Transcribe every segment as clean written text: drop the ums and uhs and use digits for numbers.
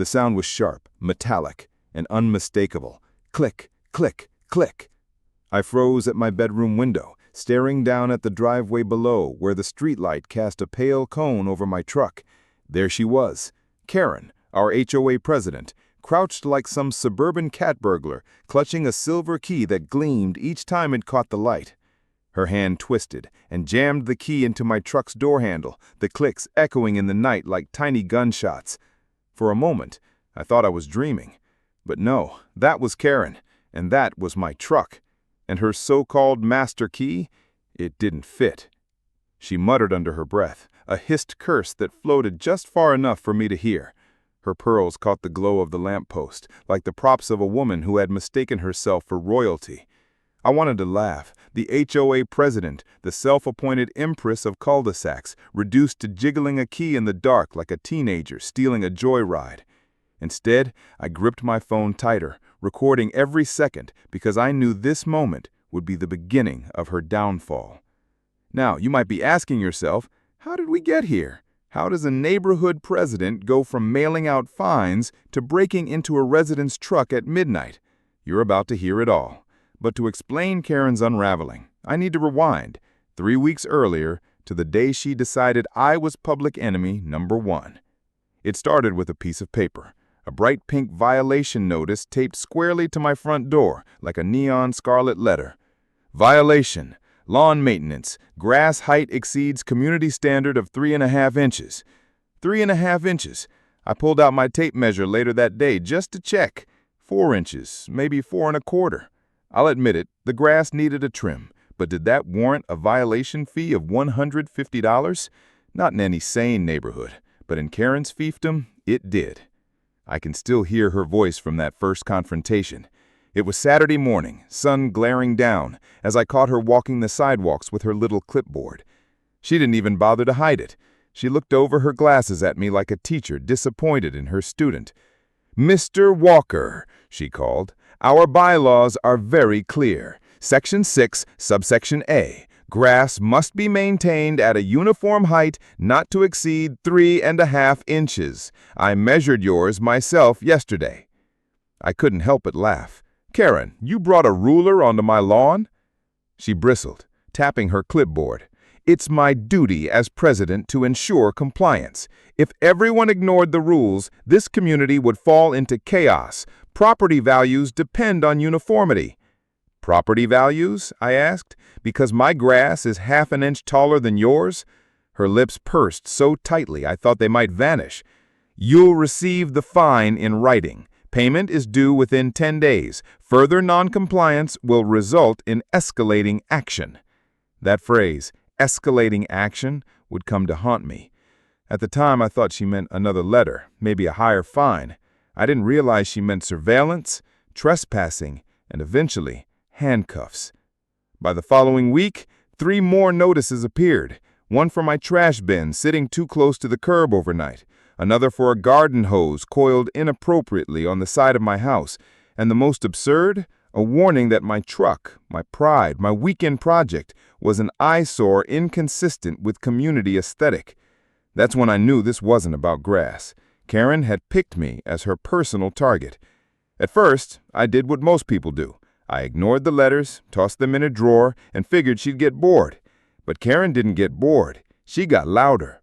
The sound was sharp, metallic, and unmistakable. Click, click, click. I froze at my bedroom window, staring down at the driveway below where the streetlight cast a pale cone over my truck. There she was, Karen, our HOA president, crouched like some suburban cat burglar, clutching a silver key that gleamed each time it caught the light. Her hand twisted and jammed the key into my truck's door handle, the clicks echoing in the night like tiny gunshots. For a moment, I thought I was dreaming. But no, that was Karen, and that was my truck. And her so-called master key, it didn't fit. She muttered under her breath, a hissed curse that floated just far enough for me to hear. Her pearls caught the glow of the lamppost, like the props of a woman who had mistaken herself for royalty. I wanted to laugh. The HOA president, the self-appointed empress of cul-de-sacs, reduced to jiggling a key in the dark like a teenager stealing a joyride. Instead, I gripped my phone tighter, recording every second because I knew this moment would be the beginning of her downfall. Now, you might be asking yourself, how did we get here? How does a neighborhood president go from mailing out fines to breaking into a resident's truck at midnight? You're about to hear it all. But to explain Karen's unraveling, I need to rewind 3 weeks earlier to the day she decided I was public enemy number 1. It started with a piece of paper, a bright pink violation notice taped squarely to my front door like a neon scarlet letter. Violation. Lawn maintenance. Grass height exceeds community standard of 3.5 inches. 3.5 inches. I pulled out my tape measure later that day just to check. 4 inches, maybe 4.25. I'll admit it, the grass needed a trim, but did that warrant a violation fee of $150? Not in any sane neighborhood, but in Karen's fiefdom, it did. I can still hear her voice from that first confrontation. It was Saturday morning, sun glaring down, as I caught her walking the sidewalks with her little clipboard. She didn't even bother to hide it. She looked over her glasses at me like a teacher disappointed in her student. "Mr. Walker," she called, "our bylaws are very clear. Section 6, subsection A. Grass must be maintained at a uniform height not to exceed 3.5 inches. I measured yours myself yesterday." I couldn't help but laugh. "Karen, you brought a ruler onto my lawn?" She bristled, tapping her clipboard. "It's my duty as president to ensure compliance. If everyone ignored the rules, this community would fall into chaos. Property values depend on uniformity." "Property values?" I asked. "Because my grass is 1/2 inch taller than yours?" Her lips pursed so tightly I thought they might vanish. "You'll receive the fine in writing. Payment is due within 10 days. Further noncompliance will result in escalating action." That phrase, escalating action, would come to haunt me. At the time, I thought she meant another letter, maybe a higher fine. I didn't realize she meant surveillance, trespassing, and eventually, handcuffs. By the following week, 3 more notices appeared. One for my trash bin sitting too close to the curb overnight, another for a garden hose coiled inappropriately on the side of my house, and the most absurd, a warning that my truck, my pride, my weekend project, was an eyesore inconsistent with community aesthetic. That's when I knew this wasn't about grass. Karen had picked me as her personal target. At first, I did what most people do. I ignored the letters, tossed them in a drawer, and figured she'd get bored. But Karen didn't get bored. She got louder.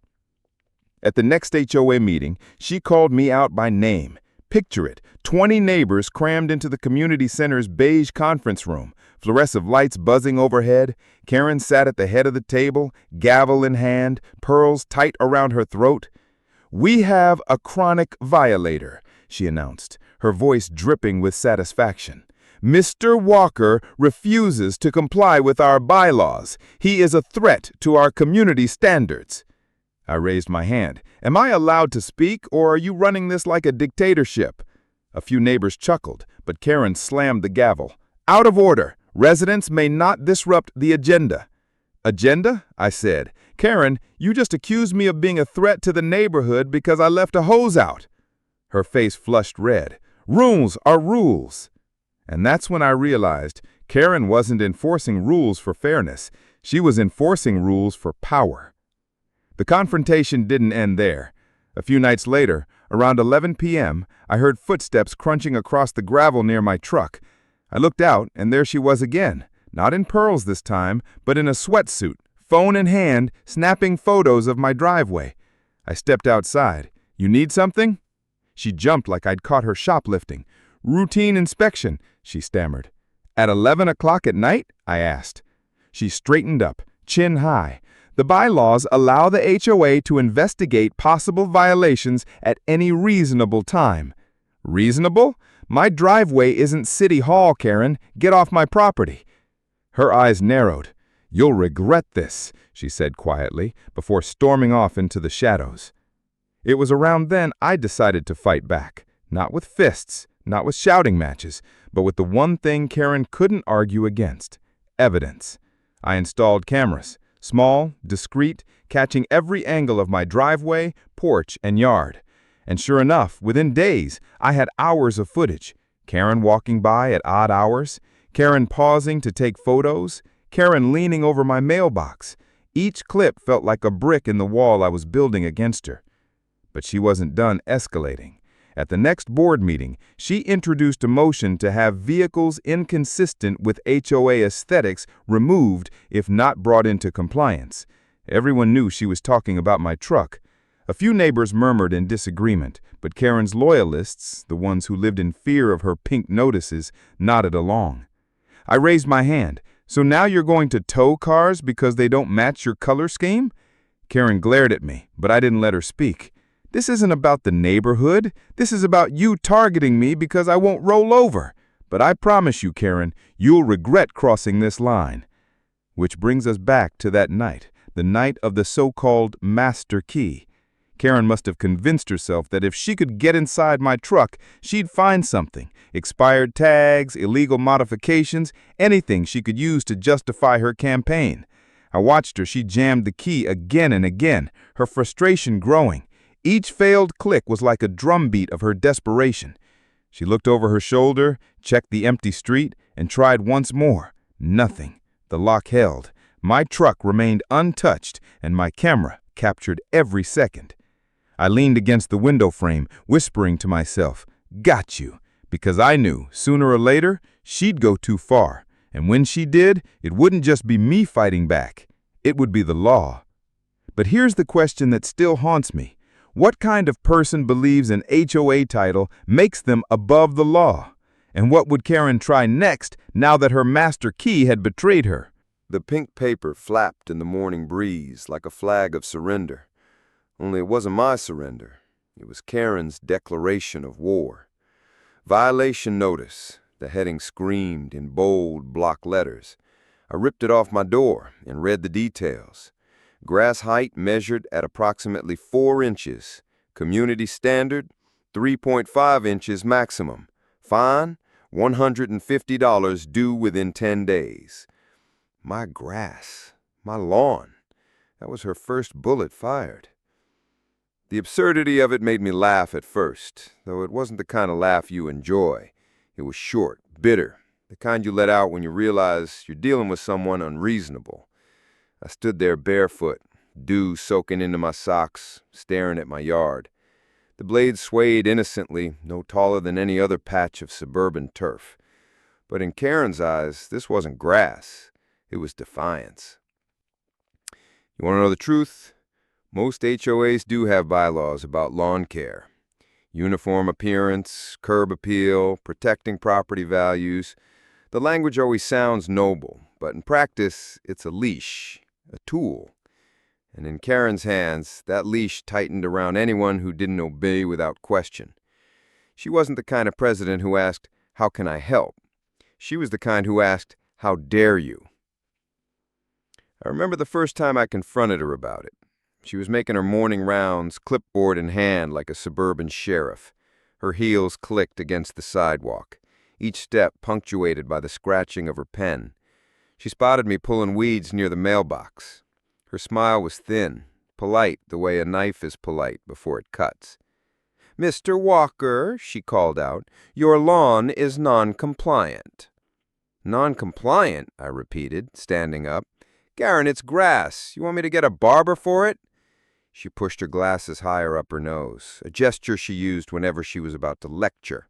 At the next HOA meeting, she called me out by name. Picture it, 20 neighbors crammed into the community center's beige conference room, fluorescent lights buzzing overhead. Karen sat at the head of the table, gavel in hand, pearls tight around her throat. "We have a chronic violator," she announced, her voice dripping with satisfaction. "Mr. Walker refuses to comply with our bylaws. He is a threat to our community standards." I raised my hand. "Am I allowed to speak, or are you running this like a dictatorship?" A few neighbors chuckled, but Karen slammed the gavel. "Out of order. Residents may not disrupt the agenda." "Agenda?" I said. "Karen, you just accused me of being a threat to the neighborhood because I left a hose out." Her face flushed red. "Rules are rules." And that's when I realized Karen wasn't enforcing rules for fairness. She was enforcing rules for power. The confrontation didn't end there. A few nights later, Around 11 p.m., I heard footsteps crunching across the gravel near my truck. I looked out, and there she was again, not in pearls this time, but in a sweatsuit, phone in hand, snapping photos of my driveway. I stepped outside. "You need something?" She jumped like I'd caught her shoplifting. "Routine inspection," she stammered. "At 11 o'clock at night?" I asked. She straightened up, chin high. "The bylaws allow the HOA to investigate possible violations at any reasonable time." "Reasonable? My driveway isn't City Hall, Karen. Get off my property." Her eyes narrowed. "You'll regret this," she said quietly, before storming off into the shadows. It was around then I decided to fight back. Not with fists, not with shouting matches, but with the one thing Karen couldn't argue against: evidence. I installed cameras, small, discreet, catching every angle of my driveway, porch, and yard. And sure enough, within days, I had hours of footage. Karen walking by at odd hours, Karen pausing to take photos, Karen leaning over my mailbox. Each clip felt like a brick in the wall I was building against her. But she wasn't done escalating. At the next board meeting, she introduced a motion to have vehicles inconsistent with HOA aesthetics removed if not brought into compliance. Everyone knew she was talking about my truck. A few neighbors murmured in disagreement, but Karen's loyalists, the ones who lived in fear of her pink notices, nodded along. I raised my hand. "So now you're going to tow cars because they don't match your color scheme?" Karen glared at me, but I didn't let her speak. "This isn't about the neighborhood. This is about you targeting me because I won't roll over. But I promise you, Karen, you'll regret crossing this line." Which brings us back to that night, the night of the so-called master key. Karen must have convinced herself that if she could get inside my truck, she'd find something: expired tags, illegal modifications, anything she could use to justify her campaign. I watched her. She jammed the key again and again, her frustration growing. Each failed click was like a drumbeat of her desperation. She looked over her shoulder, checked the empty street, and tried once more. Nothing. The lock held. My truck remained untouched, and my camera captured every second. I leaned against the window frame, whispering to myself, "Got you," because I knew, sooner or later, she'd go too far. And when she did, it wouldn't just be me fighting back. It would be the law. But here's the question that still haunts me. What kind of person believes an HOA title makes them above the law? And what would Karen try next now that her master key had betrayed her? The pink paper flapped in the morning breeze like a flag of surrender. Only it wasn't my surrender. It was Karen's declaration of war. Violation notice, the heading screamed in bold block letters. I ripped it off my door and read the details. Grass height measured at approximately 4 inches. Community standard, 3.5 inches maximum. Fine, $150 due within 10 days. My grass, my lawn. That was her first bullet fired. The absurdity of it made me laugh at first, though it wasn't the kind of laugh you enjoy. It was short, bitter, the kind you let out when you realize you're dealing with someone unreasonable. I stood there barefoot, dew soaking into my socks, staring at my yard. The blade swayed innocently, no taller than any other patch of suburban turf. But in Karen's eyes, this wasn't grass. It was defiance. You want to know the truth? Most HOAs do have bylaws about lawn care. Uniform appearance, curb appeal, protecting property values. The language always sounds noble, but in practice, it's a leash, a tool. And in Karen's hands, that leash tightened around anyone who didn't obey without question. She wasn't the kind of president who asked, "How can I help?" She was the kind who asked, "How dare you?" I remember the first time I confronted her about it. She was making her morning rounds, clipboard in hand like a suburban sheriff. Her heels clicked against the sidewalk, each step punctuated by the scratching of her pen. She spotted me pulling weeds near the mailbox. Her smile was thin, polite the way a knife is polite before it cuts. "Mr. Walker," she called out, "your lawn is non-compliant." "Non-compliant?" I repeated, standing up. "Karen, it's grass. You want me to get a barber for it?" She pushed her glasses higher up her nose, a gesture she used whenever she was about to lecture.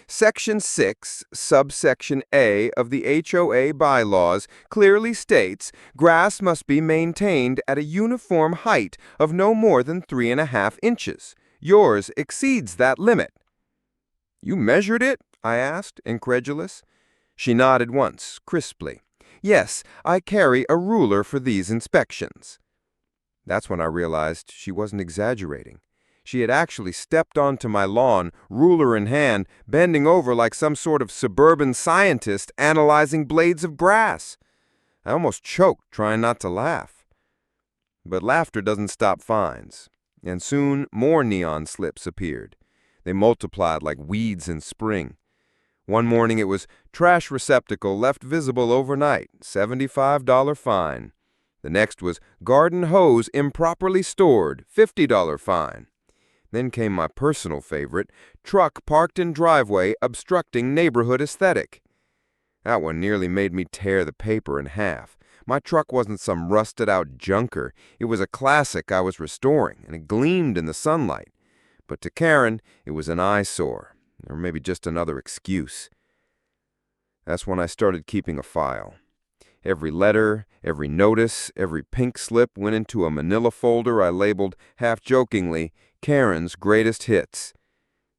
Section 6, subsection A of the HOA bylaws clearly states grass must be maintained at a uniform height of no more than 3.5 inches. Yours exceeds that limit. You measured it? I asked, incredulous. She nodded once, crisply. Yes, I carry a ruler for these inspections. That's when I realized she wasn't exaggerating. She had actually stepped onto my lawn, ruler in hand, bending over like some sort of suburban scientist analyzing blades of grass. I almost choked, trying not to laugh. But laughter doesn't stop fines, and soon more neon slips appeared. They multiplied like weeds in spring. One morning it was trash receptacle left visible overnight, $75 fine. The next was garden hose improperly stored, $50 fine. Then came my personal favorite, truck parked in driveway obstructing neighborhood aesthetic. That one nearly made me tear the paper in half. My truck wasn't some rusted-out junker. It was a classic I was restoring, and it gleamed in the sunlight. But to Karen, it was an eyesore, or maybe just another excuse. That's when I started keeping a file. Every letter, every notice, every pink slip went into a manila folder I labeled, half-jokingly, Karen's Greatest Hits.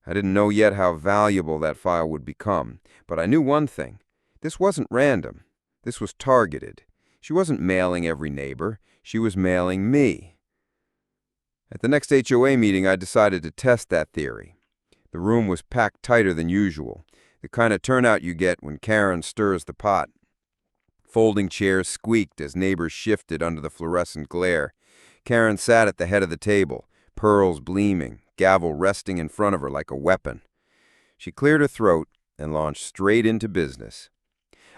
I didn't know yet how valuable that file would become, but I knew one thing. This wasn't random. This was targeted. She wasn't mailing every neighbor. She was mailing me. At the next HOA meeting, I decided to test that theory. The room was packed tighter than usual, the kind of turnout you get when Karen stirs the pot. Folding chairs squeaked as neighbors shifted under the fluorescent glare. Karen sat at the head of the table, pearls gleaming, gavel resting in front of her like a weapon. She cleared her throat and launched straight into business.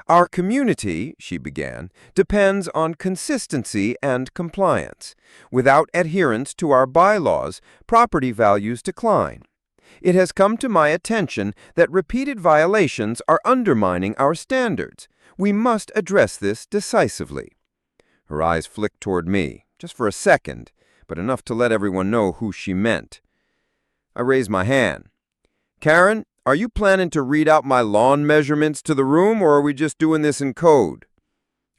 Our community, she began, depends on consistency and compliance. Without adherence to our bylaws, property values decline. It has come to my attention that repeated violations are undermining our standards. We must address this decisively. Her eyes flicked toward me, just for a second, but enough to let everyone know who she meant. I raised my hand. Karen, are you planning to read out my lawn measurements to the room, or are we just doing this in code?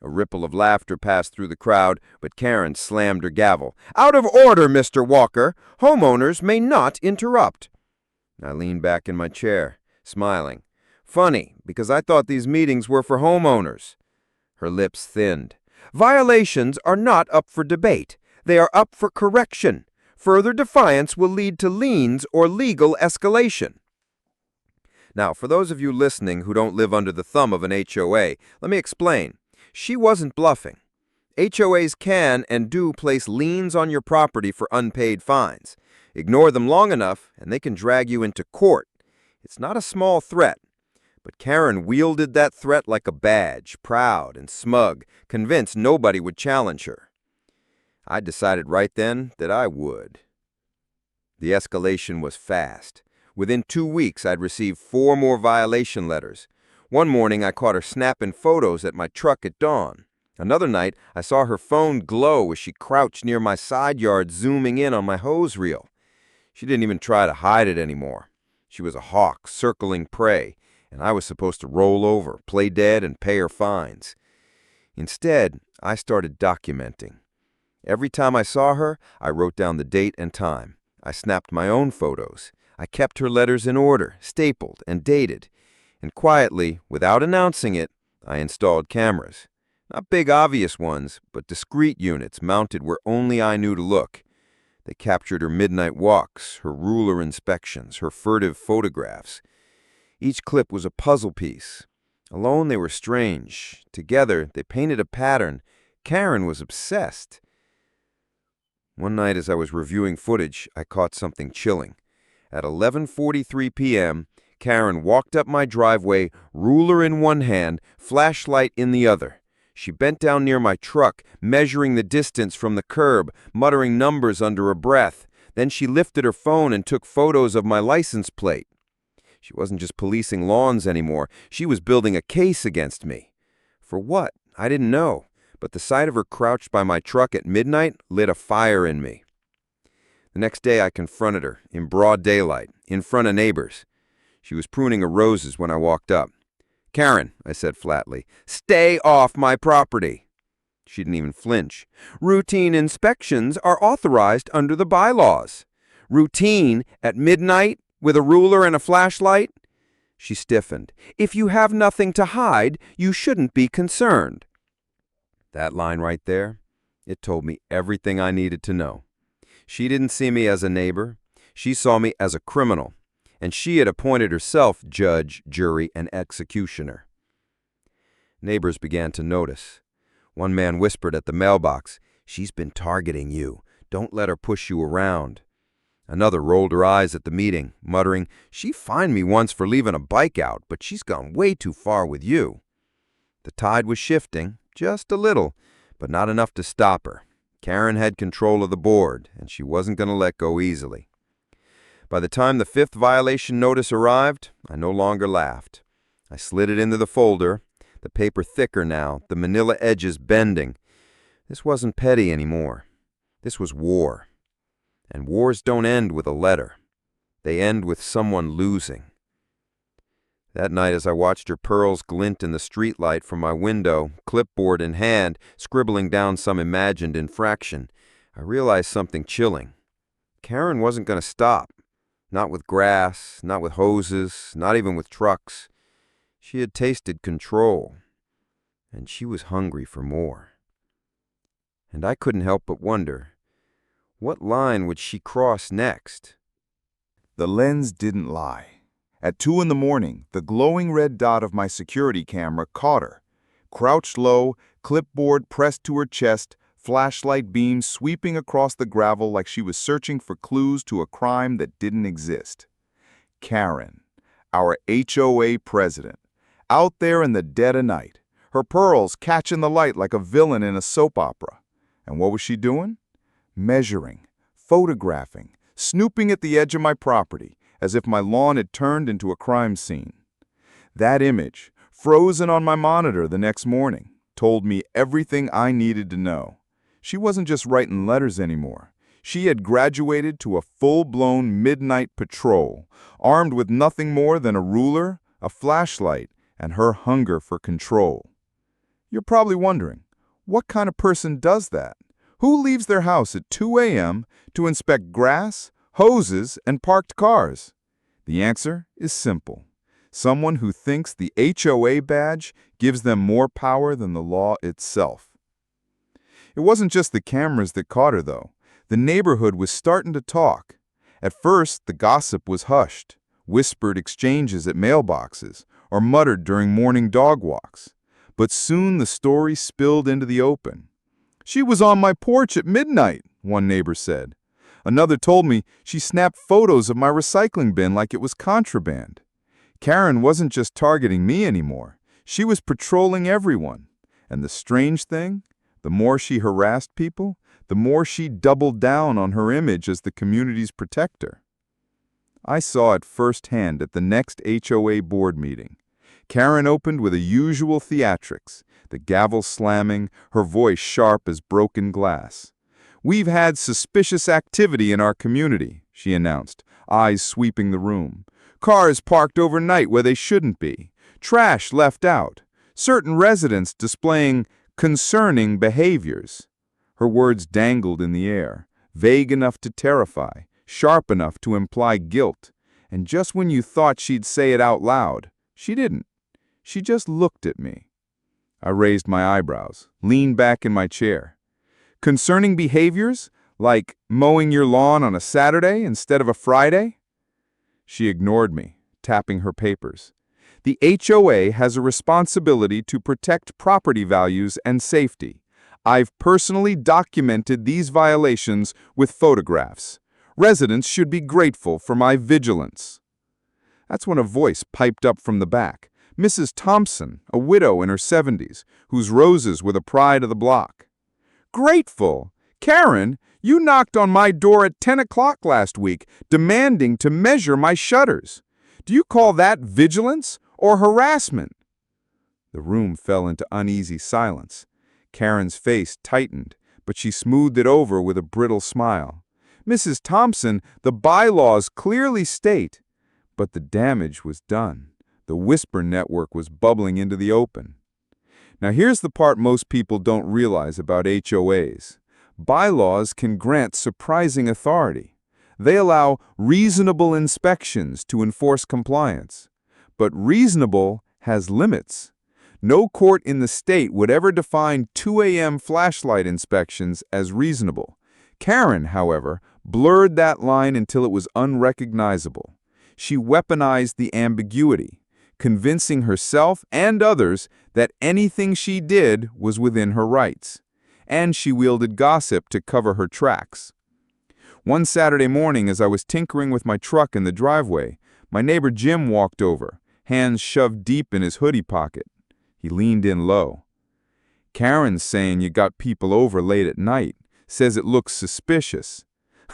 A ripple of laughter passed through the crowd, but Karen slammed her gavel. Out of order, Mr. Walker. Homeowners may not interrupt. I leaned back in my chair, smiling. Funny, because I thought these meetings were for homeowners. Her lips thinned. Violations are not up for debate. They are up for correction. Further defiance will lead to liens or legal escalation. Now, for those of you listening who don't live under the thumb of an HOA, let me explain. She wasn't bluffing. HOAs can and do place liens on your property for unpaid fines. Ignore them long enough, and they can drag you into court. It's not a small threat. But Karen wielded that threat like a badge, proud and smug, convinced nobody would challenge her. I decided right then that I would. The escalation was fast. Within 2 weeks, I'd received 4 more violation letters. One morning, I caught her snapping photos at my truck at dawn. Another night, I saw her phone glow as she crouched near my side yard, zooming in on my hose reel. She didn't even try to hide it anymore. She was a hawk circling prey, and I was supposed to roll over, play dead, and pay her fines. Instead, I started documenting. Every time I saw her, I wrote down the date and time. I snapped my own photos. I kept her letters in order, stapled and dated. And quietly, without announcing it, I installed cameras. Not big obvious ones, but discreet units mounted where only I knew to look. They captured her midnight walks, her ruler inspections, her furtive photographs. Each clip was a puzzle piece. Alone they were strange. Together they painted a pattern. Karen was obsessed. One night as I was reviewing footage, I caught something chilling. At 11:43 p.m., Karen walked up my driveway, ruler in one hand, flashlight in the other. She bent down near my truck, measuring the distance from the curb, muttering numbers under her breath. Then she lifted her phone and took photos of my license plate. She wasn't just policing lawns anymore. She was building a case against me. For what? I didn't know. But the sight of her crouched by my truck at midnight lit a fire in me. The next day I confronted her, in broad daylight, in front of neighbors. She was pruning her roses when I walked up. "Karen," I said flatly, "stay off my property." She didn't even flinch. "Routine inspections are authorized under the bylaws." "Routine at midnight with a ruler and a flashlight?" She stiffened. "If you have nothing to hide, you shouldn't be concerned." That line right there, it told me everything I needed to know. She didn't see me as a neighbor. She saw me as a criminal. And she had appointed herself judge, jury, and executioner. Neighbors began to notice. One man whispered at the mailbox, "She's been targeting you. Don't let her push you around." Another rolled her eyes at the meeting, muttering, "She fined me once for leaving a bike out, but she's gone way too far with you." The tide was shifting, just a little, but not enough to stop her. Karen had control of the board, and she wasn't going to let go easily. By the time the 5th violation notice arrived, I no longer laughed. I slid it into the folder, the paper thicker now, the manila edges bending. This wasn't petty anymore. This was war. And wars don't end with a letter. They end with someone losing. That night, as I watched her pearls glint in the streetlight from my window, clipboard in hand, scribbling down some imagined infraction, I realized something chilling. Karen wasn't going to stop. Not with grass, not with hoses, not even with trucks. She had tasted control, and she was hungry for more. And I couldn't help but wonder, what line would she cross next? The lens didn't lie. At 2 in the morning, the glowing red dot of my security camera caught her. Crouched low, clipboard pressed to her chest, flashlight beams sweeping across the gravel like she was searching for clues to a crime that didn't exist. Karen, our HOA president, out there in the dead of night, her pearls catching the light like a villain in a soap opera. And what was she doing? Measuring, photographing, snooping at the edge of my property, as if my lawn had turned into a crime scene. That image, frozen on my monitor the next morning, told me everything I needed to know. She wasn't just writing letters anymore. She had graduated to a full-blown midnight patrol, armed with nothing more than a ruler, a flashlight, and her hunger for control. You're probably wondering, what kind of person does that? Who leaves their house at 2 a.m. to inspect grass, hoses, and parked cars? The answer is simple. Someone who thinks the HOA badge gives them more power than the law itself. It wasn't just the cameras that caught her, though. The neighborhood was starting to talk. At first, the gossip was hushed, whispered exchanges at mailboxes, or muttered during morning dog walks. But soon the story spilled into the open. "She was on my porch at midnight," one neighbor said. Another told me she snapped photos of my recycling bin like it was contraband. Karen wasn't just targeting me anymore. She was patrolling everyone. And the strange thing? The more she harassed people, the more she doubled down on her image as the community's protector. I saw it firsthand at the next HOA board meeting. Karen opened with the usual theatrics, the gavel slamming, her voice sharp as broken glass. "We've had suspicious activity in our community," she announced, eyes sweeping the room. "Cars parked overnight where they shouldn't be. Trash left out. Certain residents displaying concerning behaviors." Her words dangled in the air, vague enough to terrify, sharp enough to imply guilt. And just when you thought she'd say it out loud, she didn't. She just looked at me. I raised my eyebrows, leaned back in my chair. "Concerning behaviors? Like mowing your lawn on a Saturday instead of a Friday?" She ignored me, tapping her papers. "The HOA has a responsibility to protect property values and safety. I've personally documented these violations with photographs. Residents should be grateful for my vigilance." That's when a voice piped up from the back. Mrs. Thompson, a widow in her 70s, whose roses were the pride of the block. "Grateful? Karen, you knocked on my door at 10 o'clock last week, demanding to measure my shutters. Do you call that vigilance or harassment?" The room fell into uneasy silence. Karen's face tightened, but she smoothed it over with a brittle smile. Mrs. Thompson, the bylaws clearly state. But the damage was done. The whisper network was bubbling into the open. Now here's the part most people don't realize about HOAs. Bylaws can grant surprising authority. They allow reasonable inspections to enforce compliance. But reasonable has limits. No court in the state would ever define 2 a.m. flashlight inspections as reasonable. Karen, however, blurred that line until it was unrecognizable. She weaponized the ambiguity, convincing herself and others that anything she did was within her rights. And she wielded gossip to cover her tracks. One Saturday morning, as I was tinkering with my truck in the driveway, my neighbor Jim walked over, hands shoved deep in his hoodie pocket. He leaned in low. "Karen's saying you got people over late at night. Says it looks suspicious."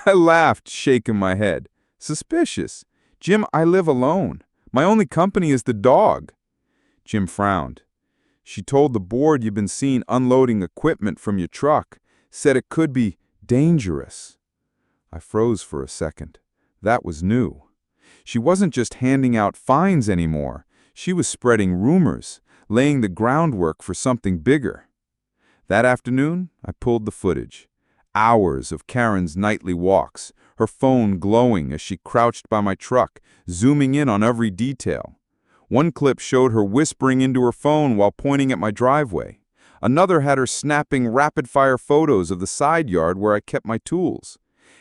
I laughed, shaking my head. "Suspicious? Jim, I live alone. My only company is the dog." Jim frowned. "She told the board you've been seen unloading equipment from your truck. Said it could be dangerous." I froze for a second. That was new. She wasn't just handing out fines anymore. She was spreading rumors, laying the groundwork for something bigger. That afternoon, I pulled the footage. Hours of Karen's nightly walks, her phone glowing as she crouched by my truck, zooming in on every detail. One clip showed her whispering into her phone while pointing at my driveway. Another had her snapping rapid-fire photos of the side yard where I kept my tools.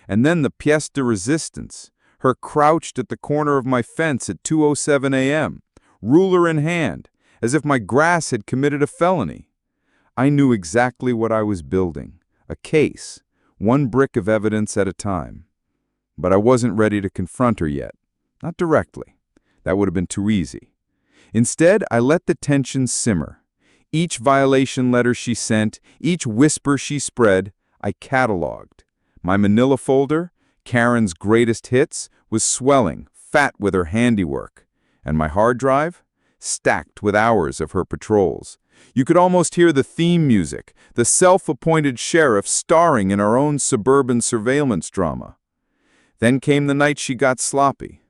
And then the pièce de résistance, her crouched at the corner of my fence at 2:07 a.m., ruler in hand, as if my grass had committed a felony. I knew exactly what I was building, a case, one brick of evidence at a time. But I wasn't ready to confront her yet, not directly. That would have been too easy. Instead, I let the tension simmer. Each violation letter she sent, each whisper she spread, I cataloged. My manila folder, Karen's greatest hits, was swelling, fat with her handiwork. And my hard drive? Stacked with hours of her patrols. You could almost hear the theme music, the self-appointed sheriff starring in our own suburban surveillance drama. Then came the night she got sloppy.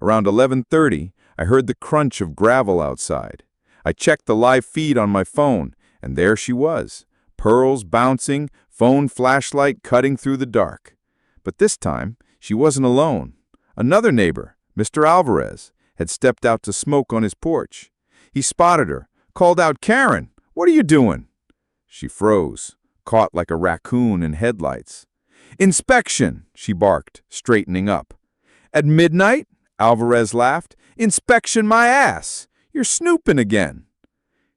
Around 11:30, I heard the crunch of gravel outside. I checked the live feed on my phone, and there she was, pearls bouncing, phone flashlight cutting through the dark. But this time, she wasn't alone. Another neighbor, Mr. Alvarez, had stepped out to smoke on his porch. He spotted her, called out, "Karen, what are you doing?" She froze, caught like a raccoon in headlights. "Inspection," she barked, straightening up. "At midnight?" Alvarez laughed. "Inspection my ass! You're snooping again."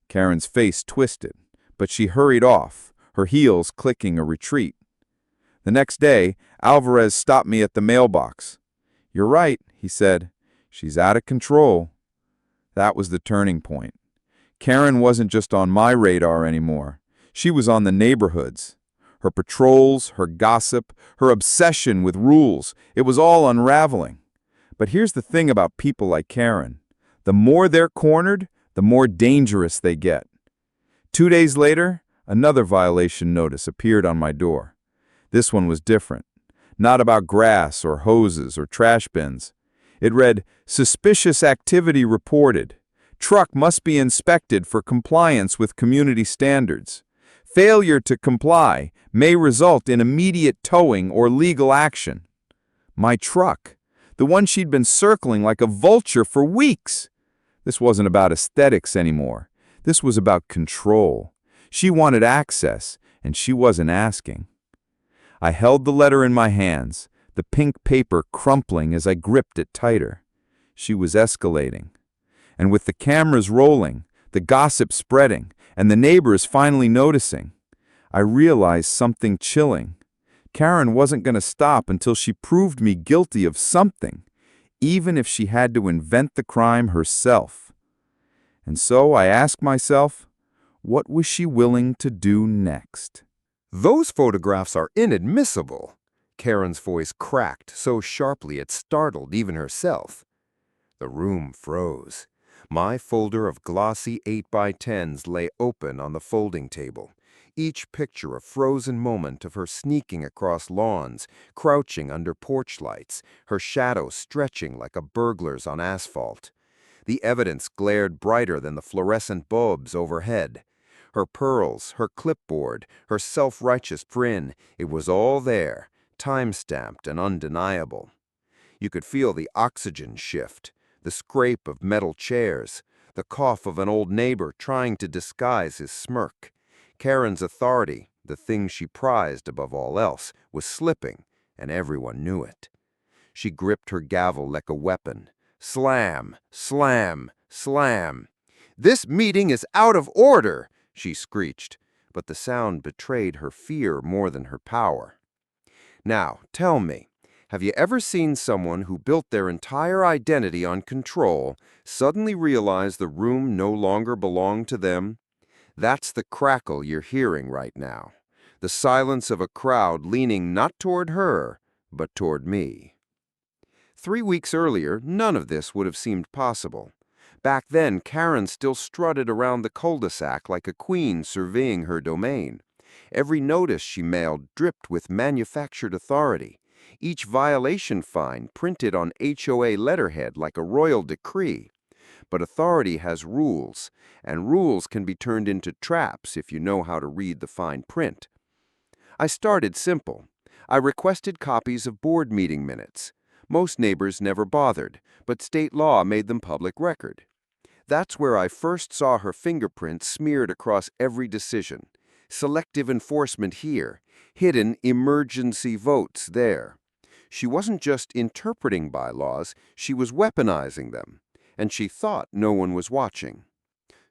Karen's face twisted, but she hurried off, her heels clicking a retreat. The next day, Alvarez stopped me at the mailbox. "You're right," he said. "She's out of control." That was the turning point. Karen wasn't just on my radar anymore. She was on the neighborhood's. Her patrols, her gossip, her obsession with rules, it was all unraveling. But here's the thing about people like Karen. The more they're cornered, the more dangerous they get. 2 days later, another violation notice appeared on my door. This one was different. Not about grass or hoses or trash bins. It read, "Suspicious activity reported. Truck must be inspected for compliance with community standards. Failure to comply may result in immediate towing or legal action." My truck, the one she'd been circling like a vulture for weeks. This wasn't about aesthetics anymore. This was about control. She wanted access, and she wasn't asking. I held the letter in my hands, the pink paper crumpling as I gripped it tighter. She was escalating. And with the cameras rolling, the gossip spreading, and the neighbors finally noticing, I realized something chilling. Karen wasn't going to stop until she proved me guilty of something, even if she had to invent the crime herself. And so I asked myself, what was she willing to do next? "Those photographs are inadmissible." Karen's voice cracked so sharply it startled even herself. The room froze. My folder of glossy 8x10s lay open on the folding table. each picture a frozen moment of her sneaking across lawns, crouching under porch lights, her shadow stretching like a burglar's on asphalt. The evidence glared brighter than the fluorescent bulbs overhead. Her pearls, her clipboard, her self-righteous grin, it was all there, time-stamped and undeniable. You could feel the oxygen shift, the scrape of metal chairs, the cough of an old neighbor trying to disguise his smirk. Karen's authority, the thing she prized above all else, was slipping, and everyone knew it. She gripped her gavel like a weapon. Slam, slam, slam. "This meeting is out of order," she screeched, but the sound betrayed her fear more than her power. Now, tell me, have you ever seen someone who built their entire identity on control suddenly realize the room no longer belonged to them? That's the crackle you're hearing right now. The silence of a crowd leaning not toward her, but toward me. 3 weeks earlier, none of this would have seemed possible. Back then, Karen still strutted around the cul-de-sac like a queen surveying her domain. Every notice she mailed dripped with manufactured authority. Each violation fine printed on HOA letterhead like a royal decree. But authority has rules, and rules can be turned into traps if you know how to read the fine print. I started simple. I requested copies of board meeting minutes. Most neighbors never bothered, but state law made them public record. That's where I first saw her fingerprints smeared across every decision. Selective enforcement here, hidden emergency votes there. She wasn't just interpreting bylaws, she was weaponizing them, and she thought no one was watching.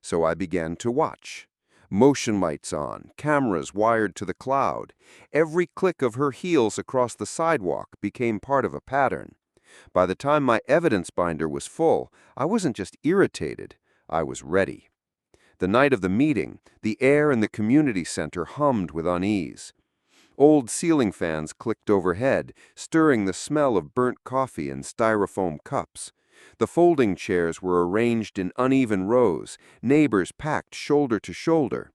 So I began to watch. Motion lights on, cameras wired to the cloud. Every click of her heels across the sidewalk became part of a pattern. By the time my evidence binder was full, I wasn't just irritated, I was ready. The night of the meeting, the air in the community center hummed with unease. Old ceiling fans clicked overhead, stirring the smell of burnt coffee in styrofoam cups. The folding chairs were arranged in uneven rows, neighbors packed shoulder to shoulder.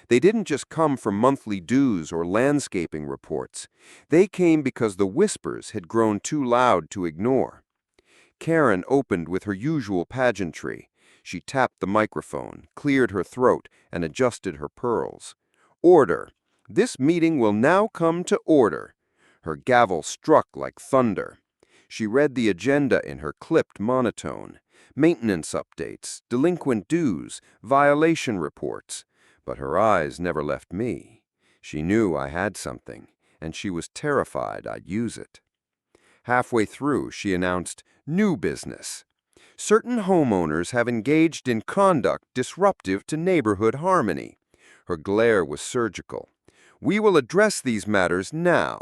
They didn't just come for monthly dues or landscaping reports. They came because the whispers had grown too loud to ignore. Karen opened with her usual pageantry. She tapped the microphone, cleared her throat, and adjusted her pearls. "Order. This meeting will now come to order." Her gavel struck like thunder. She read the agenda in her clipped monotone. Maintenance updates, delinquent dues, violation reports. But her eyes never left me. She knew I had something, and she was terrified I'd use it. Halfway through, she announced, "New business. Certain homeowners have engaged in conduct disruptive to neighborhood harmony." Her glare was surgical. "We will address these matters now."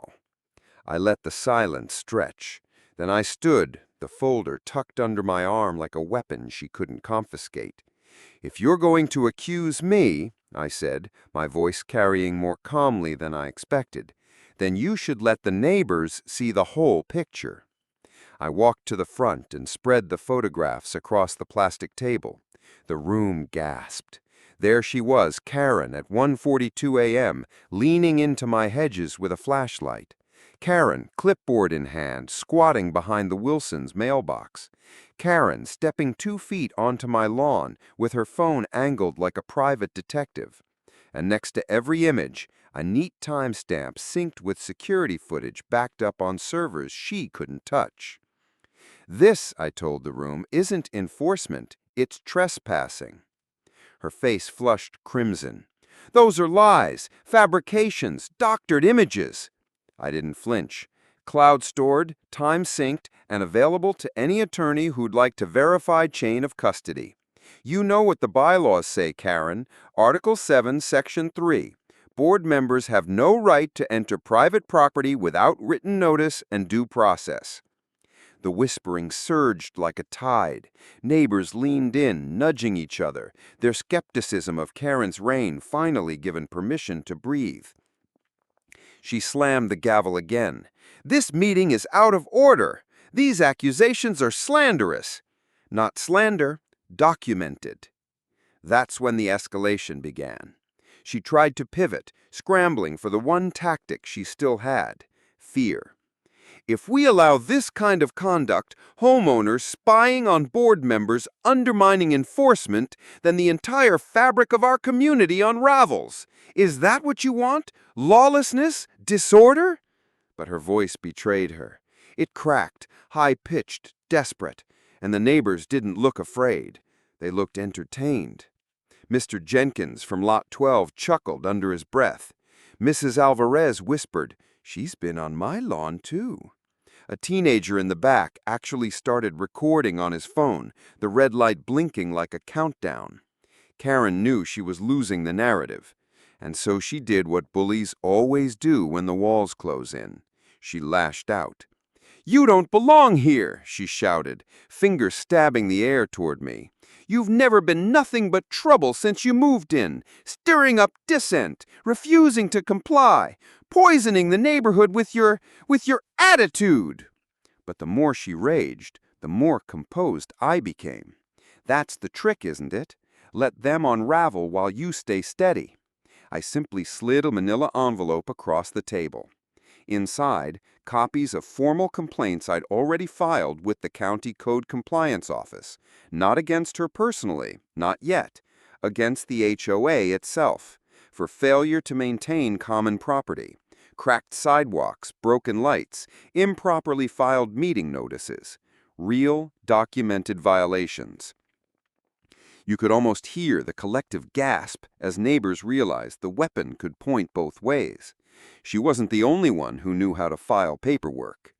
I let the silence stretch. Then I stood, the folder tucked under my arm like a weapon she couldn't confiscate. "If you're going to accuse me," I said, my voice carrying more calmly than I expected, "then you should let the neighbors see the whole picture." I walked to the front and spread the photographs across the plastic table. The room gasped. There she was, Karen, at 1:42 a.m., leaning into my hedges with a flashlight. Karen, clipboard in hand, squatting behind the Wilsons' mailbox. Karen, stepping 2 feet onto my lawn, with her phone angled like a private detective. And next to every image, a neat timestamp synced with security footage backed up on servers she couldn't touch. "This," I told the room, "isn't enforcement, it's trespassing." Her face flushed crimson. "Those are lies, fabrications, doctored images." I didn't flinch. "Cloud stored, time synced, and available to any attorney who'd like to verify chain of custody. You know what the bylaws say, Karen. Article 7, Section 3. Board members have no right to enter private property without written notice and due process." The whispering surged like a tide. Neighbors leaned in, nudging each other, their skepticism of Karen's reign finally given permission to breathe. She slammed the gavel again. "This meeting is out of order. These accusations are slanderous." "Not slander, documented." That's when the escalation began. She tried to pivot, scrambling for the one tactic she still had: fear. If we allow this kind of conduct, homeowners spying on board members, undermining enforcement, then the entire fabric of our community unravels. Is that what you want? Lawlessness? Disorder? But her voice betrayed her. It cracked, high-pitched, desperate, and the neighbors didn't look afraid. They looked entertained. Mr. Jenkins from Lot 12 chuckled under his breath. Mrs. Alvarez whispered, "She's been on my lawn, too." A teenager in the back actually started recording on his phone, the red light blinking like a countdown. Karen knew she was losing the narrative, and so she did what bullies always do when the walls close in. She lashed out. "You don't belong here," she shouted, fingers stabbing the air toward me. "You've never been nothing but trouble since you moved in, stirring up dissent, refusing to comply, poisoning the neighborhood with your attitude." But the more she raged, the more composed I became. That's the trick, isn't it? Let them unravel while you stay steady. I simply slid a manila envelope across the table. Inside, copies of formal complaints I'd already filed with the County Code Compliance Office, not against her personally, not yet, against the HOA itself, for failure to maintain common property, cracked sidewalks, broken lights, improperly filed meeting notices, real, documented violations. You could almost hear the collective gasp as neighbors realized the weapon could point both ways. She wasn't the only one who knew how to file paperwork.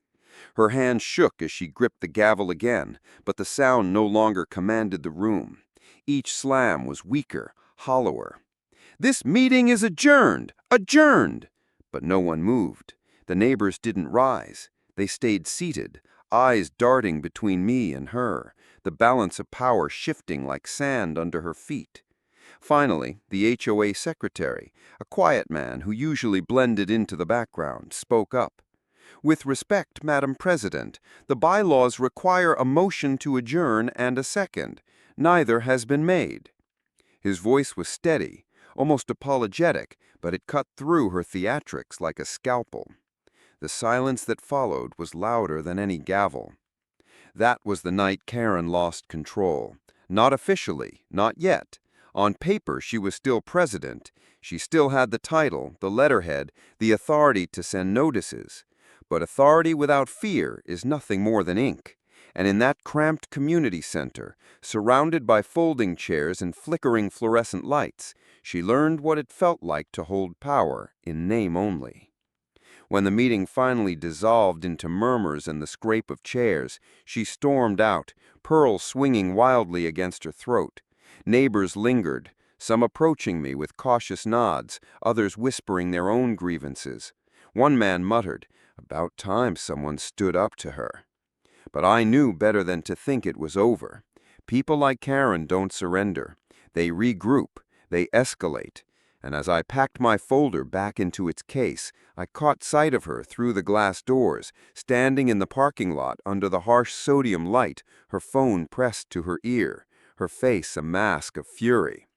Her hand shook as she gripped the gavel again, but the sound no longer commanded the room. Each slam was weaker, hollower. "This meeting is adjourned! Adjourned!" But no one moved. The neighbors didn't rise. They stayed seated, eyes darting between me and her, the balance of power shifting like sand under her feet. Finally, the HOA secretary, a quiet man who usually blended into the background, spoke up. "With respect, Madam President, the bylaws require a motion to adjourn and a second. Neither has been made." His voice was steady, almost apologetic, but it cut through her theatrics like a scalpel. The silence that followed was louder than any gavel. That was the night Karen lost control. Not officially, not yet. On paper, she was still president. She still had the title, the letterhead, the authority to send notices. But authority without fear is nothing more than ink. And in that cramped community center, surrounded by folding chairs and flickering fluorescent lights, she learned what it felt like to hold power in name only. When the meeting finally dissolved into murmurs and the scrape of chairs, she stormed out, pearls swinging wildly against her throat. Neighbors lingered, some approaching me with cautious nods, others whispering their own grievances. One man muttered, "About time someone stood up to her." But I knew better than to think it was over. People like Karen don't surrender. They regroup, they escalate. And as I packed my folder back into its case, I caught sight of her through the glass doors, standing in the parking lot under the harsh sodium light, her phone pressed to her ear, her face a mask of fury.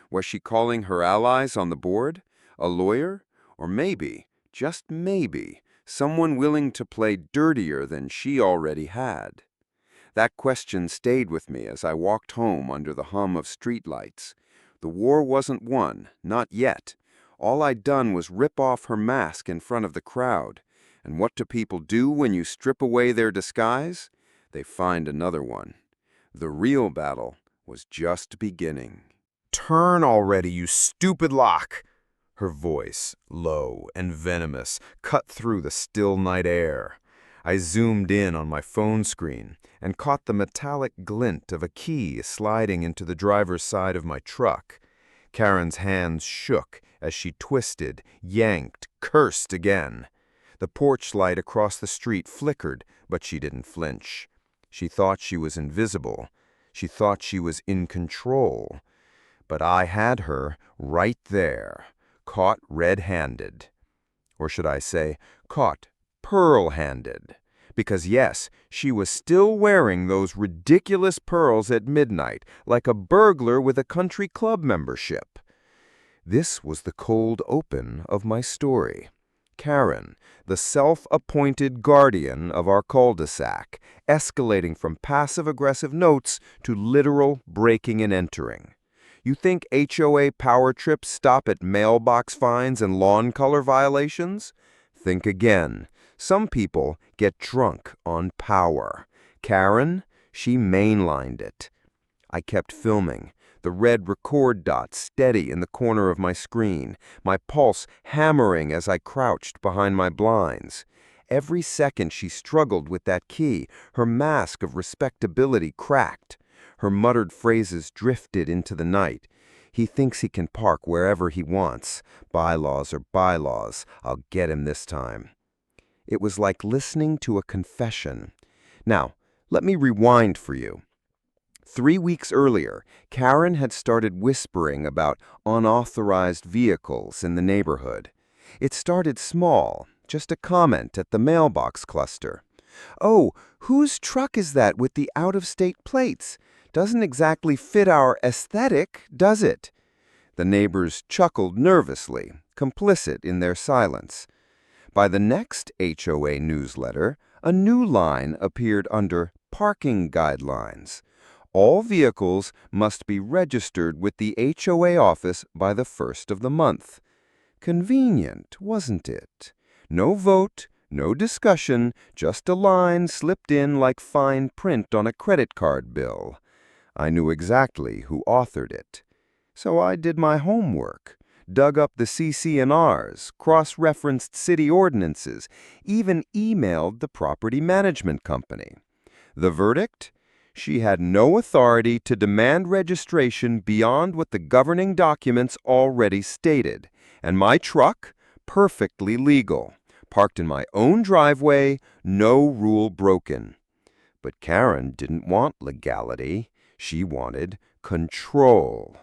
Was she calling her allies on the board? A lawyer? Or maybe, just maybe, someone willing to play dirtier than she already had? That question stayed with me as I walked home under the hum of streetlights. The war wasn't won, not yet. All I'd done was rip off her mask in front of the crowd. And what do people do when you strip away their disguise? They find another one. The real battle was just beginning. "Turn already, you stupid lock!" Her voice, low and venomous, cut through the still night air. I zoomed in on my phone screen and caught the metallic glint of a key sliding into the driver's side of my truck. Karen's hands shook as she twisted, yanked, cursed again. The porch light across the street flickered, but she didn't flinch. She thought she was invisible. She thought she was in control. But I had her right there, caught red-handed. Or should I say, caught pearl-handed. Because yes, she was still wearing those ridiculous pearls at midnight, like a burglar with a country club membership. This was the cold open of my story. Karen, the self-appointed guardian of our cul-de-sac, escalating from passive-aggressive notes to literal breaking and entering. You think HOA power trips stop at mailbox fines and lawn color violations? Think again. Some people get drunk on power. Karen, she mainlined it. I kept filming, the red record dot steady in the corner of my screen, my pulse hammering as I crouched behind my blinds. Every second she struggled with that key, her mask of respectability cracked. Her muttered phrases drifted into the night. He thinks he can park wherever he wants. Bylaws are bylaws. I'll get him this time. It was like listening to a confession. Now, let me rewind for you. 3 weeks earlier, Karen had started whispering about unauthorized vehicles in the neighborhood. It started small, just a comment at the mailbox cluster. "Oh, whose truck is that with the out-of-state plates? Doesn't exactly fit our aesthetic, does it?" The neighbors chuckled nervously, complicit in their silence. By the next HOA newsletter, a new line appeared under parking guidelines. All vehicles must be registered with the HOA office by the 1st of the month. Convenient, wasn't it? No vote, no discussion, just a line slipped in like fine print on a credit card bill. I knew exactly who authored it. So I did my homework, dug up the CC&Rs, cross-referenced city ordinances, even emailed the property management company. The verdict? She had no authority to demand registration beyond what the governing documents already stated, and my truck, perfectly legal, parked in my own driveway, no rule broken. But Karen didn't want legality. She wanted control.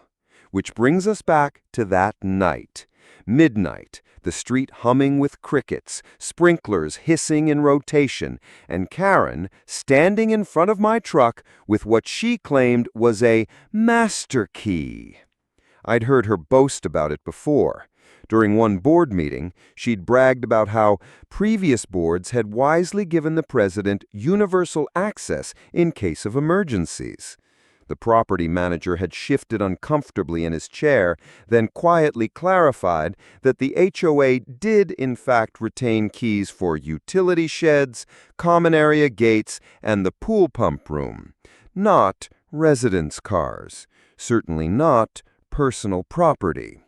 Which brings us back to that night. Midnight, the street humming with crickets, sprinklers hissing in rotation, and Karen standing in front of my truck with what she claimed was a master key. I'd heard her boast about it before. During one board meeting, she'd bragged about how previous boards had wisely given the president universal access in case of emergencies. The property manager had shifted uncomfortably in his chair, then quietly clarified that the HOA did in fact retain keys for utility sheds, common area gates, and the pool pump room. Not residence cars. Certainly not personal property.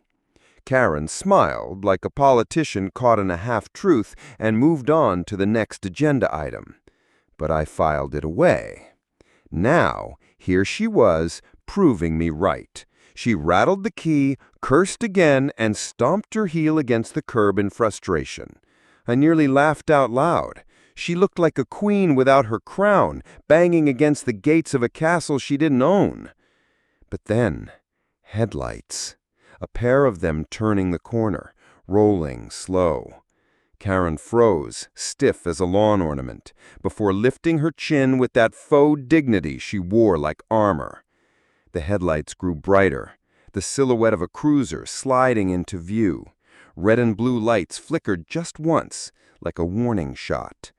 Karen smiled like a politician caught in a half-truth and moved on to the next agenda item. But I filed it away. Now, here she was, proving me right. She rattled the key, cursed again, and stomped her heel against the curb in frustration. I nearly laughed out loud. She looked like a queen without her crown, banging against the gates of a castle she didn't own. But then, headlights. A pair of them turning the corner, rolling slow. Karen froze, stiff as a lawn ornament, before lifting her chin with that faux dignity she wore like armor. The headlights grew brighter, the silhouette of a cruiser sliding into view. Red and blue lights flickered just once, like a warning shot.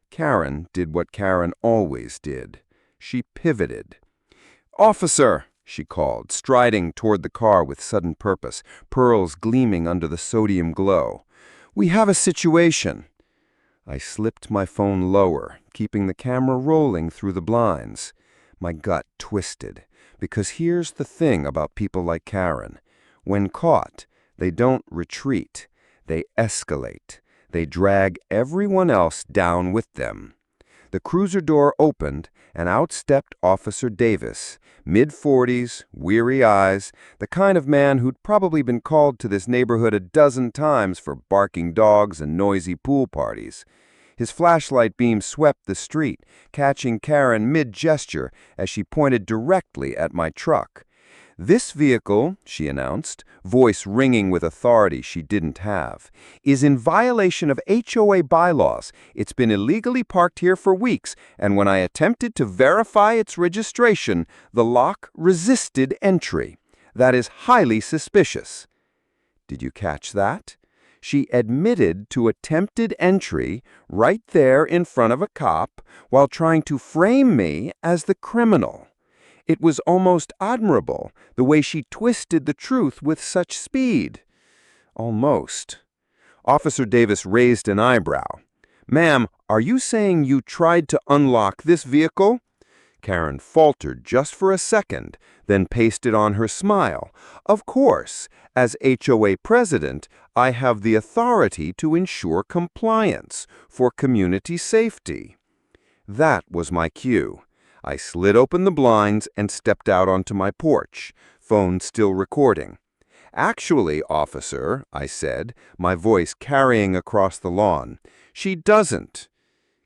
Karen did what Karen always did. She pivoted. "Officer!" she called, striding toward the car with sudden purpose, pearls gleaming under the sodium glow. "We have a situation." I slipped my phone lower, keeping the camera rolling through the blinds. My gut twisted, because here's the thing about people like Karen. When caught, they don't retreat. They escalate. They drag everyone else down with them. The cruiser door opened, and out stepped Officer Davis, mid-40s, weary eyes, the kind of man who'd probably been called to this neighborhood a dozen times for barking dogs and noisy pool parties. His flashlight beam swept the street, catching Karen mid-gesture as she pointed directly at my truck. "This vehicle," she announced, voice ringing with authority she didn't have, "is in violation of HOA bylaws. It's been illegally parked here for weeks, and when I attempted to verify its registration, the lock resisted entry. That is highly suspicious." Did you catch that? She admitted to attempted entry right there in front of a cop while trying to frame me as the criminal. It was almost admirable, the way she twisted the truth with such speed. Almost. Officer Davis raised an eyebrow. "Ma'am, are you saying you tried to unlock this vehicle?" Karen faltered just for a second, then pasted on her smile. "Of course, as HOA president, I have the authority to ensure compliance for community safety." That was my cue. I slid open the blinds and stepped out onto my porch, phone still recording. "Actually, officer," I said, my voice carrying across the lawn, "she doesn't."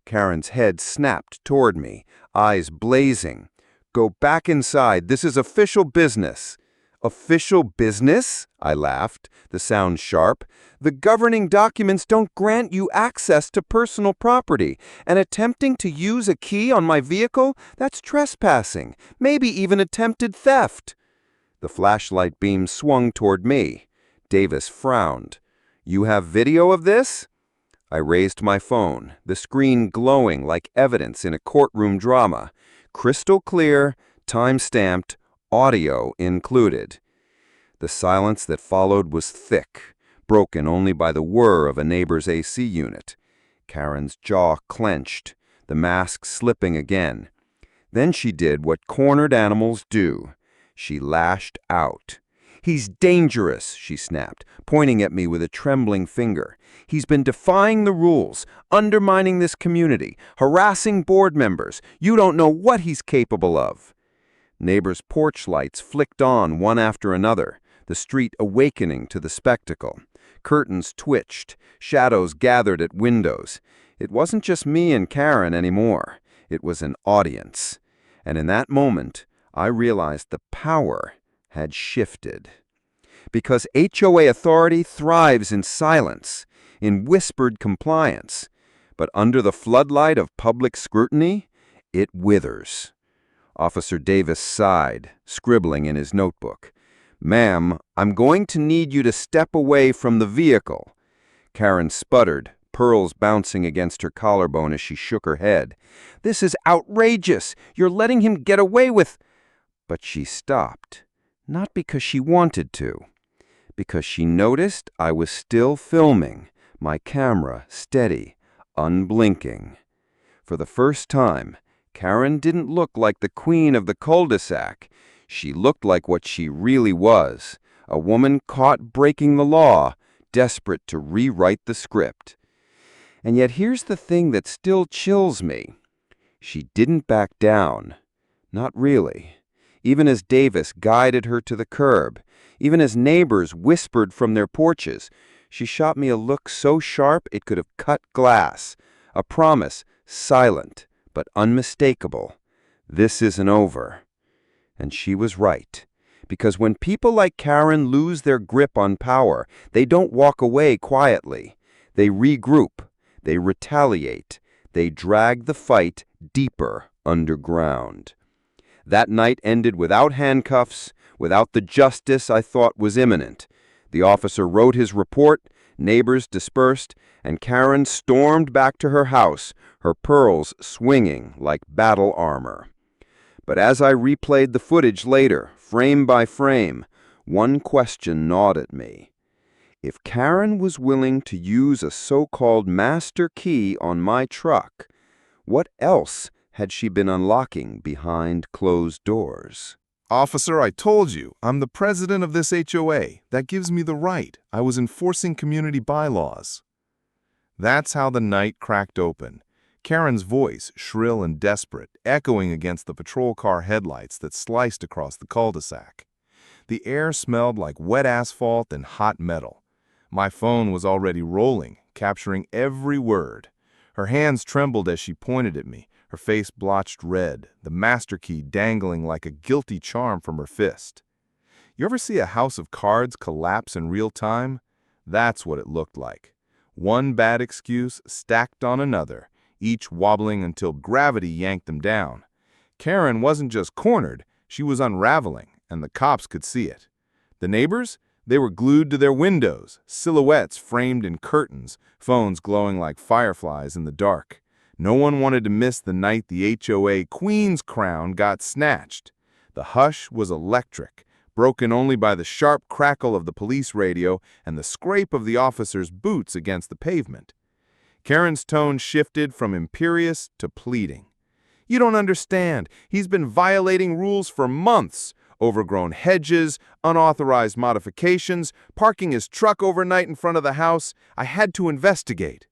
Karen's head snapped toward me, eyes blazing. "Go back inside. This is official business." "Official business?" I laughed, the sound sharp. "The governing documents don't grant you access to personal property, and attempting to use a key on my vehicle, that's trespassing, maybe even attempted theft." The flashlight beam swung toward me. Davis frowned. "You have video of this?" I raised my phone, the screen glowing like evidence in a courtroom drama. Crystal clear, time-stamped, audio included. The silence that followed was thick, broken only by the whir of a neighbor's AC unit. Karen's jaw clenched, the mask slipping again. Then she did what cornered animals do. She lashed out. "He's dangerous," she snapped, pointing at me with a trembling finger. "He's been defying the rules, undermining this community, harassing board members. You don't know what he's capable of." Neighbors' porch lights flicked on one after another, the street awakening to the spectacle. Curtains twitched, shadows gathered at windows. It wasn't just me and Karen anymore. It was an audience. And in that moment, I realized the power had shifted. Because HOA authority thrives in silence, in whispered compliance. But under the floodlight of public scrutiny, it withers. Officer Davis sighed, scribbling in his notebook. "Ma'am, I'm going to need you to step away from the vehicle." Karen sputtered, pearls bouncing against her collarbone as she shook her head. "This is outrageous! You're letting him get away with—" But she stopped, not because she wanted to, because she noticed I was still filming, my camera steady, unblinking. For the first time, Karen didn't look like the queen of the cul-de-sac. She looked like what she really was, a woman caught breaking the law, desperate to rewrite the script. And yet here's the thing that still chills me. She didn't back down. Not really. Even as Davis guided her to the curb, even as neighbors whispered from their porches, she shot me a look so sharp it could have cut glass. A promise, silent but unmistakable. This isn't over. And she was right. Because when people like Karen lose their grip on power, they don't walk away quietly. They regroup. They retaliate. They drag the fight deeper underground. That night ended without handcuffs, without the justice I thought was imminent. The officer wrote his report, neighbors dispersed, and Karen stormed back to her house, her pearls swinging like battle armor. But as I replayed the footage later, frame by frame, one question gnawed at me. If Karen was willing to use a so-called master key on my truck, what else had she been unlocking behind closed doors? "Officer, I told you, I'm the president of this HOA. That gives me the right. I was enforcing community bylaws." That's how the night cracked open. Karen's voice, shrill and desperate, echoing against the patrol car headlights that sliced across the cul-de-sac. The air smelled like wet asphalt and hot metal. My phone was already rolling, capturing every word. Her hands trembled as she pointed at me, her face blotched red, the master key dangling like a guilty charm from her fist. You ever see a house of cards collapse in real time? That's what it looked like. One bad excuse stacked on another, each wobbling until gravity yanked them down. Karen wasn't just cornered, she was unraveling, and the cops could see it. The neighbors? They were glued to their windows, silhouettes framed in curtains, phones glowing like fireflies in the dark. No one wanted to miss the night the HOA Queen's crown got snatched. The hush was electric, broken only by the sharp crackle of the police radio and the scrape of the officer's boots against the pavement. Karen's tone shifted from imperious to pleading. "You don't understand. He's been violating rules for months. Overgrown hedges, unauthorized modifications, parking his truck overnight in front of the house. I had to investigate."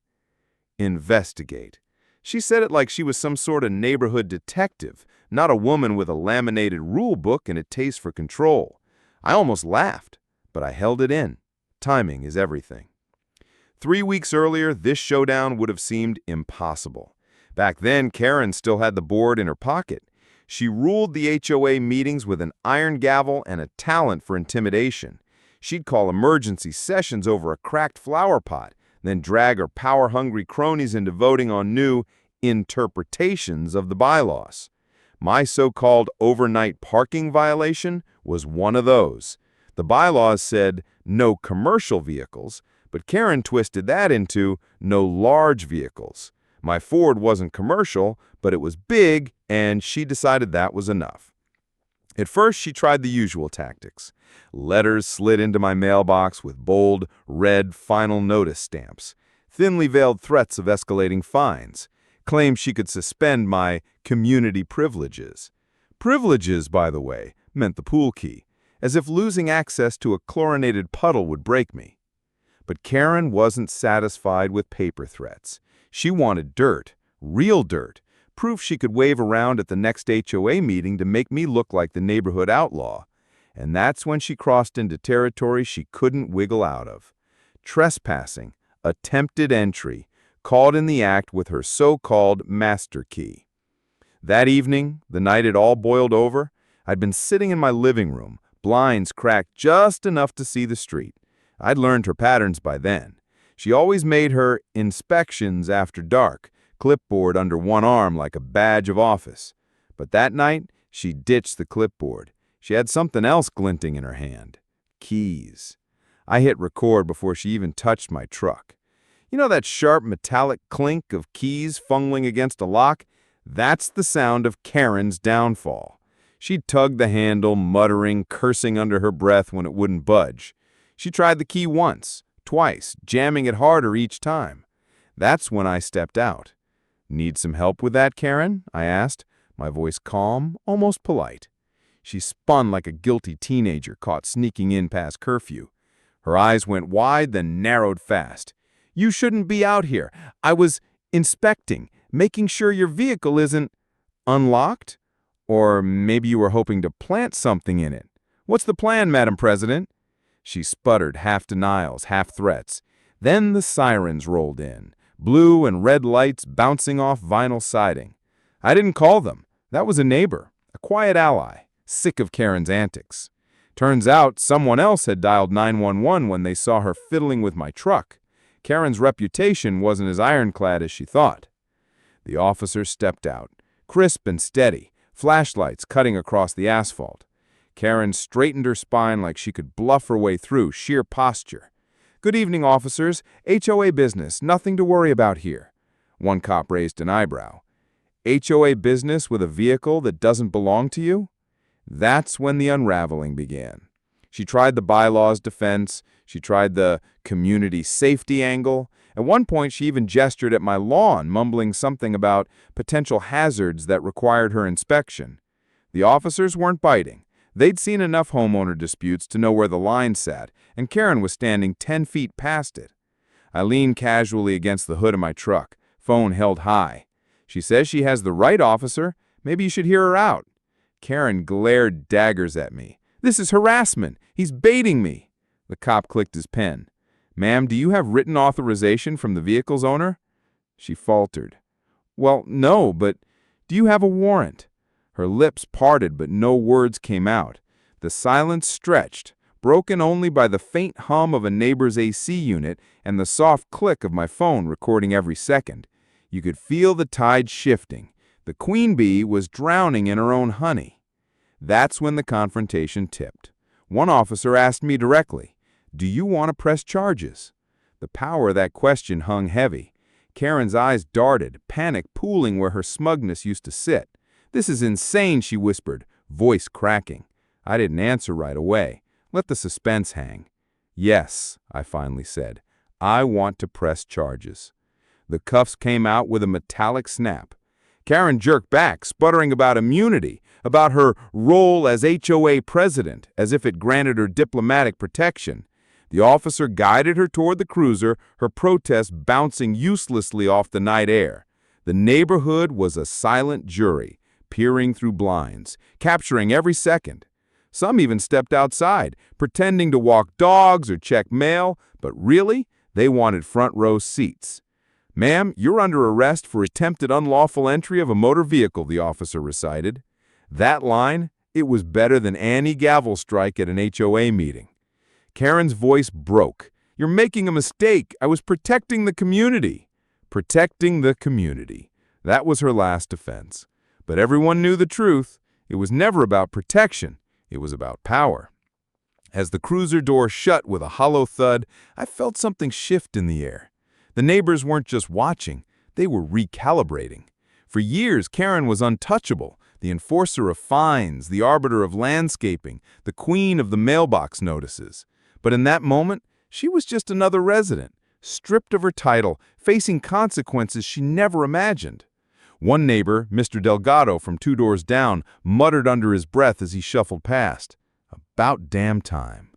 Investigate. She said it like she was some sort of neighborhood detective, not a woman with a laminated rule book and a taste for control. I almost laughed, but I held it in. Timing is everything. 3 weeks earlier, this showdown would have seemed impossible. Back then, Karen still had the board in her pocket. She ruled the HOA meetings with an iron gavel and a talent for intimidation. She'd call emergency sessions over a cracked flower pot, then drag her power-hungry cronies into voting on new interpretations of the bylaws. My so-called overnight parking violation was one of those. The bylaws said no commercial vehicles, but Karen twisted that into no large vehicles. My Ford wasn't commercial, but it was big, and she decided that was enough. At first, she tried the usual tactics. Letters slid into my mailbox with bold, red final notice stamps, thinly veiled threats of escalating fines, claimed she could suspend my community privileges. Privileges, by the way, meant the pool key, as if losing access to a chlorinated puddle would break me. But Karen wasn't satisfied with paper threats. She wanted dirt, real dirt, proof she could wave around at the next HOA meeting to make me look like the neighborhood outlaw. And that's when she crossed into territory she couldn't wiggle out of. Trespassing, attempted entry, caught in the act with her so-called master key. That evening, the night it all boiled over, I'd been sitting in my living room, blinds cracked just enough to see the street. I'd learned her patterns by then. She always made her inspections after dark, clipboard under one arm like a badge of office. But that night, she ditched the clipboard. She had something else glinting in her hand. Keys. I hit record before she even touched my truck. You know that sharp metallic clink of keys fumbling against a lock? That's the sound of Karen's downfall. She'd tug the handle, muttering, cursing under her breath when it wouldn't budge. She tried the key once, twice, jamming it harder each time. That's when I stepped out. "Need some help with that, Karen?" I asked, my voice calm, almost polite. She spun like a guilty teenager caught sneaking in past curfew. Her eyes went wide, then narrowed fast. "You shouldn't be out here. I was inspecting, making sure your vehicle isn't unlocked? Or maybe you were hoping to plant something in it. What's the plan, Madam President?" She sputtered, half denials, half threats. Then the sirens rolled in, blue and red lights bouncing off vinyl siding. I didn't call them. That was a neighbor, a quiet ally, sick of Karen's antics. Turns out someone else had dialed 911 when they saw her fiddling with my truck. Karen's reputation wasn't as ironclad as she thought. The officer stepped out, crisp and steady, flashlights cutting across the asphalt. Karen straightened her spine like she could bluff her way through sheer posture. "Good evening, officers. HOA business. Nothing to worry about here." One cop raised an eyebrow. "HOA business with a vehicle that doesn't belong to you?" That's when the unraveling began. She tried the bylaws defense. She tried the community safety angle. At one point, she even gestured at my lawn, mumbling something about potential hazards that required her inspection. The officers weren't biting. They'd seen enough homeowner disputes to know where the line sat, and Karen was standing 10 feet past it. I leaned casually against the hood of my truck, phone held high. "She says she has the right, officer. Maybe you should hear her out." Karen glared daggers at me. "This is harassment. He's baiting me." The cop clicked his pen. "Ma'am, do you have written authorization from the vehicle's owner?" She faltered. "Well, no, but do you have a warrant?" Her lips parted, but no words came out. The silence stretched, broken only by the faint hum of a neighbor's AC unit and the soft click of my phone recording every second. You could feel the tide shifting. The queen bee was drowning in her own honey. That's when the confrontation tipped. One officer asked me directly, Do you want to press charges? The power of that question hung heavy. Karen's eyes darted, panic pooling where her smugness used to sit. "This is insane," she whispered, voice cracking. I didn't answer right away. Let the suspense hang. "Yes," I finally said. "I want to press charges." The cuffs came out with a metallic snap. Karen jerked back, sputtering about immunity, about her role as HOA president, as if it granted her diplomatic protection. The officer guided her toward the cruiser, her protest bouncing uselessly off the night air. The neighborhood was a silent jury, peering through blinds, capturing every second. Some even stepped outside, pretending to walk dogs or check mail, but really, they wanted front-row seats. "Ma'am, you're under arrest for attempted unlawful entry of a motor vehicle," the officer recited. That line, it was better than any gavel strike at an HOA meeting. Karen's voice broke. "You're making a mistake. I was protecting the community." Protecting the community. That was her last defense. But everyone knew the truth. It was never about protection. It was about power. As the cruiser door shut with a hollow thud, I felt something shift in the air. The neighbors weren't just watching. They were recalibrating. For years, Karen was untouchable, the enforcer of fines, the arbiter of landscaping, the queen of the mailbox notices. But in that moment, she was just another resident, stripped of her title, facing consequences she never imagined. One neighbor, Mr. Delgado from 2 doors down, muttered under his breath as he shuffled past, "About damn time."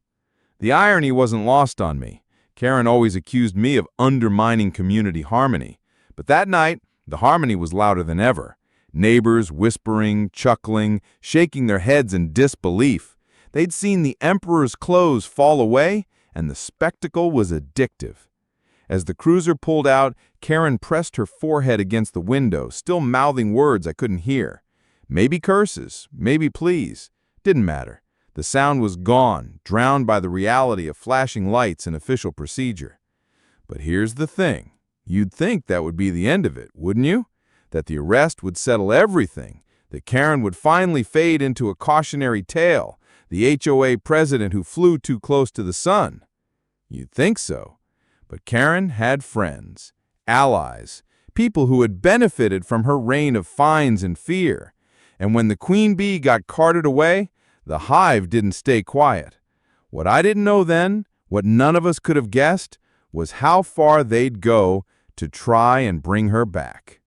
The irony wasn't lost on me. Karen always accused me of undermining community harmony. But that night, the harmony was louder than ever. Neighbors whispering, chuckling, shaking their heads in disbelief. They'd seen the emperor's clothes fall away, and the spectacle was addictive. As the cruiser pulled out, Karen pressed her forehead against the window, still mouthing words I couldn't hear. Maybe curses, maybe pleas. Didn't matter. The sound was gone, drowned by the reality of flashing lights and official procedure. But here's the thing. You'd think that would be the end of it, wouldn't you? That the arrest would settle everything, that Karen would finally fade into a cautionary tale, the HOA president who flew too close to the sun. You'd think so. But Karen had friends, allies, people who had benefited from her reign of fines and fear. And when the queen bee got carted away, the hive didn't stay quiet. What I didn't know then, what none of us could have guessed, was how far they'd go to try and bring her back.